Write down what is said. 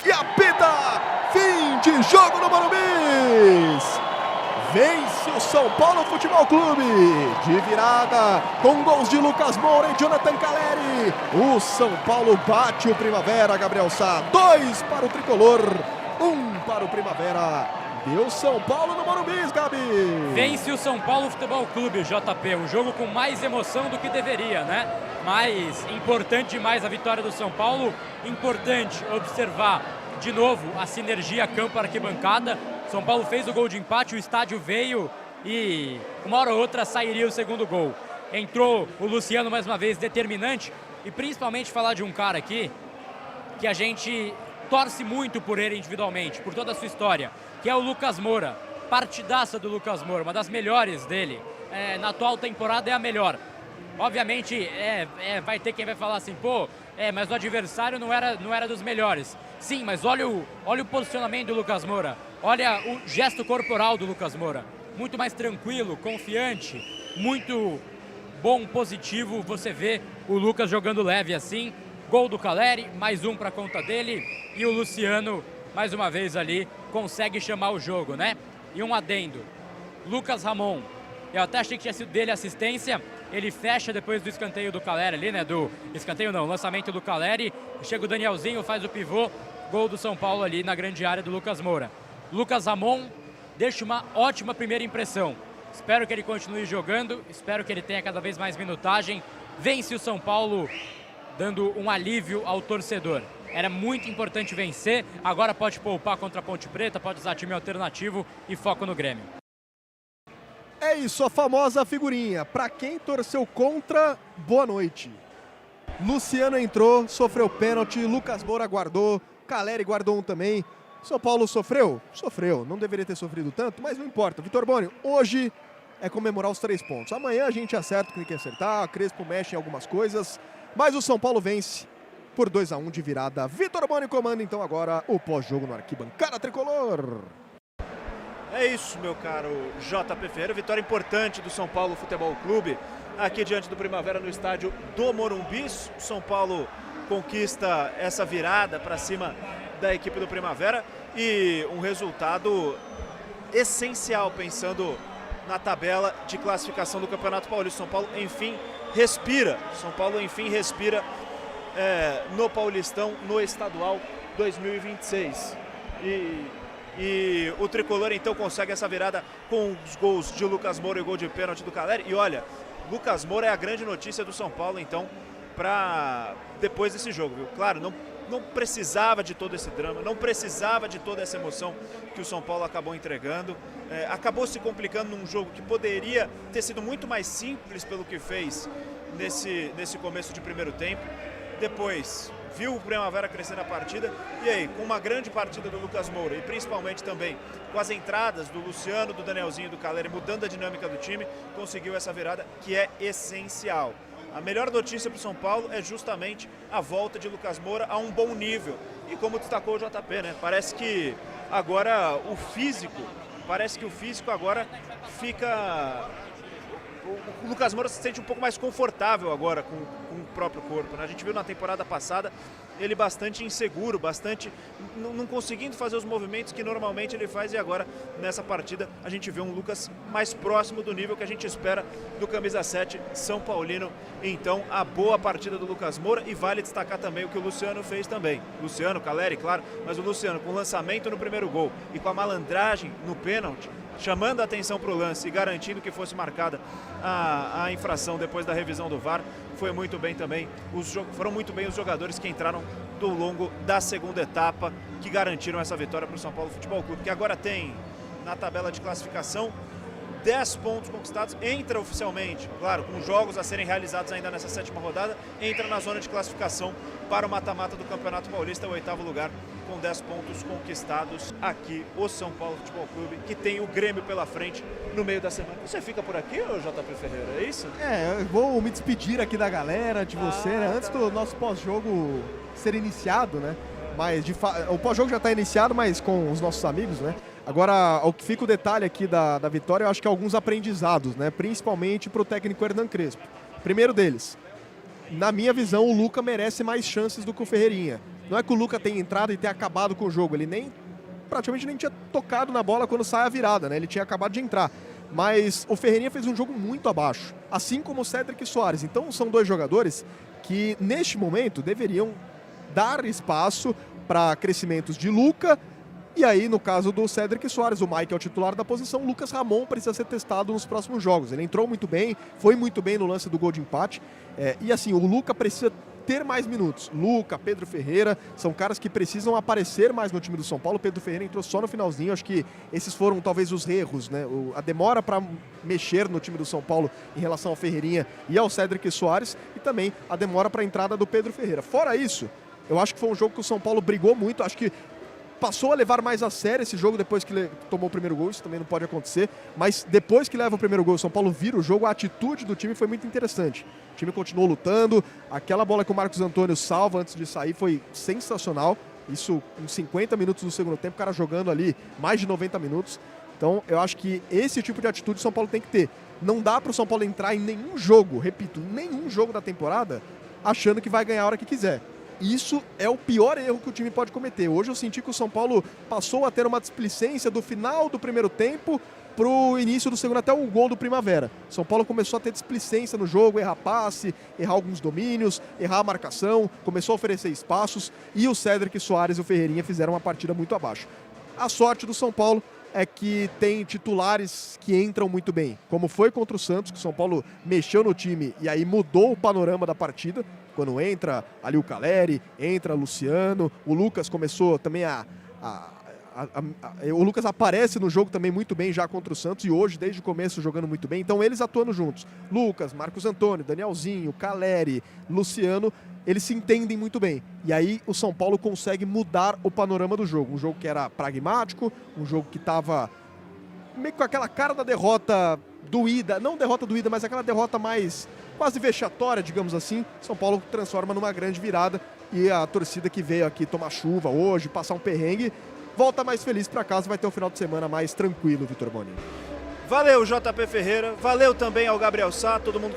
E apita! Fim de jogo no Morumbi! Vence o São Paulo Futebol Clube de virada com gols de Lucas Moura e Jonathan Caleri. O São Paulo bate o Primavera, Gabriel Sá. 2 para o Tricolor, 1 para o Primavera. Deu São Paulo no Morumbi, Gabi. Vence o São Paulo Futebol Clube, JP. Um jogo com mais emoção do que deveria, né? Mas importante demais a vitória do São Paulo. Importante observar de novo a sinergia campo-arquibancada. São Paulo fez o gol de empate, o estádio veio e uma hora ou outra sairia o segundo gol. Entrou o Luciano mais uma vez, determinante, e principalmente falar de um cara aqui que a gente torce muito por ele individualmente, por toda a sua história, que é o Lucas Moura. Partidaça do Lucas Moura, uma das melhores dele. Na atual temporada é a melhor. Obviamente vai ter quem vai falar assim, mas o adversário não era dos melhores. Sim, mas olha o posicionamento do Lucas Moura. Olha o gesto corporal do Lucas Moura. Muito mais tranquilo, confiante, muito bom, positivo. Você vê o Lucas jogando leve assim. Gol do Caleri, mais um para conta dele. E o Luciano, mais uma vez ali, consegue chamar o jogo, né? E um adendo. Lucas Ramon. Eu até achei que tinha sido dele a assistência. Ele fecha depois do escanteio do Caleri ali, né? Do escanteio não, lançamento do Caleri. Chega o Danielzinho, faz o pivô. Gol do São Paulo ali na grande área do Lucas Moura. Lucas Ramon deixa uma ótima primeira impressão. Espero que ele continue jogando, espero que ele tenha cada vez mais minutagem. Vence o São Paulo, dando um alívio ao torcedor. Era muito importante vencer, agora pode poupar contra a Ponte Preta, pode usar time alternativo e foco no Grêmio. É isso, a famosa figurinha. Pra quem torceu contra, boa noite. Luciano entrou, sofreu pênalti, Lucas Moura guardou, Caleri guardou um também. São Paulo sofreu? Sofreu. Não deveria ter sofrido tanto, mas não importa. Vitor Boni, hoje é comemorar os 3 pontos. Amanhã a gente acerta o que tem que acertar, Crespo mexe em algumas coisas, mas o São Paulo vence por 2-1 de virada. Vitor Boni comanda então agora o pós-jogo no Arquibancada Tricolor. É isso, meu caro JP Ferreira. Vitória importante do São Paulo Futebol Clube aqui diante do Primavera no estádio do Morumbi. O São Paulo conquista essa virada para cima da equipe do Primavera e um resultado essencial pensando na tabela de classificação do Campeonato Paulista. São Paulo enfim respira. São Paulo enfim respira no Paulistão, no Estadual 2026. E o Tricolor então consegue essa virada com os gols de Lucas Moura e o gol de pênalti do Caleri. E olha, Lucas Moura é a grande notícia do São Paulo então para depois desse jogo, viu? Claro, não precisava de todo esse drama, não precisava de toda essa emoção que o São Paulo acabou entregando. Acabou se complicando num jogo que poderia ter sido muito mais simples pelo que fez nesse começo de primeiro tempo. Depois viu o Primavera crescer na partida e aí, com uma grande partida do Lucas Moura e principalmente também com as entradas do Luciano, do Danielzinho e do Caleri mudando a dinâmica do time, conseguiu essa virada que é essencial. A melhor notícia para o São Paulo é justamente a volta de Lucas Moura a um bom nível. E como destacou o JP, né? Parece que agora o físico agora fica... O Lucas Moura se sente um pouco mais confortável agora com o próprio corpo, né? A gente viu na temporada passada ele bastante inseguro, bastante não conseguindo fazer os movimentos que normalmente ele faz, e agora nessa partida a gente vê um Lucas mais próximo do nível que a gente espera do camisa 7 São Paulino. Então a boa partida do Lucas Moura, e vale destacar também o que o Luciano fez também. Luciano, Caleri, claro, mas o Luciano com o lançamento no primeiro gol e com a malandragem no pênalti, chamando a atenção para o lance e garantindo que fosse marcada a infração depois da revisão do VAR. Foi muito bem também, foram muito bem os jogadores que entraram do longo da segunda etapa, que garantiram essa vitória para o São Paulo Futebol Clube, que agora tem na tabela de classificação 10 pontos conquistados, entra oficialmente, claro, com jogos a serem realizados ainda nessa 7ª rodada, entra na zona de classificação para o mata-mata do Campeonato Paulista, o 8º lugar, com 10 pontos conquistados aqui, o São Paulo Futebol Clube, que tem o Grêmio pela frente no meio da semana. Você fica por aqui, ô JP Ferreira, é isso? Eu vou me despedir aqui da galera, de você, né? Antes do nosso pós-jogo ser iniciado, né? Mas o pós-jogo já está iniciado, mas com os nossos amigos, né? Agora, o que fica o detalhe aqui da vitória, eu acho que alguns aprendizados, né? Principalmente para o técnico Hernan Crespo. Primeiro deles, na minha visão, o Luca merece mais chances do que o Ferreirinha. Não é que o Luca tenha entrado e tenha acabado com o jogo, ele praticamente nem tinha tocado na bola quando sai a virada, né? Ele tinha acabado de entrar. Mas o Ferreirinha fez um jogo muito abaixo, assim como o Cédric Soares. Então são dois jogadores que neste momento deveriam dar espaço para crescimentos de Luca. E aí, no caso do Cédric Soares, o Mike é o titular da posição, o Lucas Ramon precisa ser testado nos próximos jogos. Ele entrou muito bem, foi muito bem no lance do gol de empate. E assim, o Luca precisa ter mais minutos. Luca, Pedro Ferreira, são caras que precisam aparecer mais no time do São Paulo. Pedro Ferreira entrou só no finalzinho, acho que esses foram talvez os erros, né? A demora para mexer no time do São Paulo em relação ao Ferreirinha e ao Cédric Soares, e também a demora para a entrada do Pedro Ferreira. Fora isso, eu acho que foi um jogo que o São Paulo brigou muito, acho que passou a levar mais a sério esse jogo depois que ele tomou o primeiro gol, isso também não pode acontecer, mas depois que leva o primeiro gol, o São Paulo vira o jogo, a atitude do time foi muito interessante. O time continuou lutando, aquela bola que o Marcos Antônio salva antes de sair foi sensacional, isso em 50 minutos do segundo tempo, o cara jogando ali mais de 90 minutos. Então eu acho que esse tipo de atitude o São Paulo tem que ter. Não dá para o São Paulo entrar em nenhum jogo, repito, nenhum jogo da temporada, achando que vai ganhar a hora que quiser. Isso é o pior erro que o time pode cometer. Hoje eu senti que o São Paulo passou a ter uma displicência do final do primeiro tempo para o início do segundo, até o gol do Primavera. São Paulo começou a ter displicência no jogo, errar passe, errar alguns domínios, errar a marcação, começou a oferecer espaços, e o Cédric Soares e o Ferreirinha fizeram uma partida muito abaixo. A sorte do São Paulo é que tem titulares que entram muito bem, como foi contra o Santos, que o São Paulo mexeu no time e aí mudou o panorama da partida, quando entra ali o Caleri, entra o Luciano, o Lucas começou também o Lucas aparece no jogo também muito bem já contra o Santos, e hoje, desde o começo, jogando muito bem. Então eles atuando juntos, Lucas, Marcos Antônio, Danielzinho, Caleri, Luciano, eles se entendem muito bem. E aí o São Paulo consegue mudar o panorama do jogo. Um jogo que era pragmático, um jogo que estava meio com aquela cara da derrota doída, não derrota doída, mas aquela derrota mais quase vexatória, digamos assim. São Paulo transforma numa grande virada, e a torcida que veio aqui tomar chuva hoje, passar um perrengue, volta mais feliz para casa, vai ter um final de semana mais tranquilo, Vitor Boni. Valeu, JP Ferreira, valeu também ao Gabriel Sá, todo mundo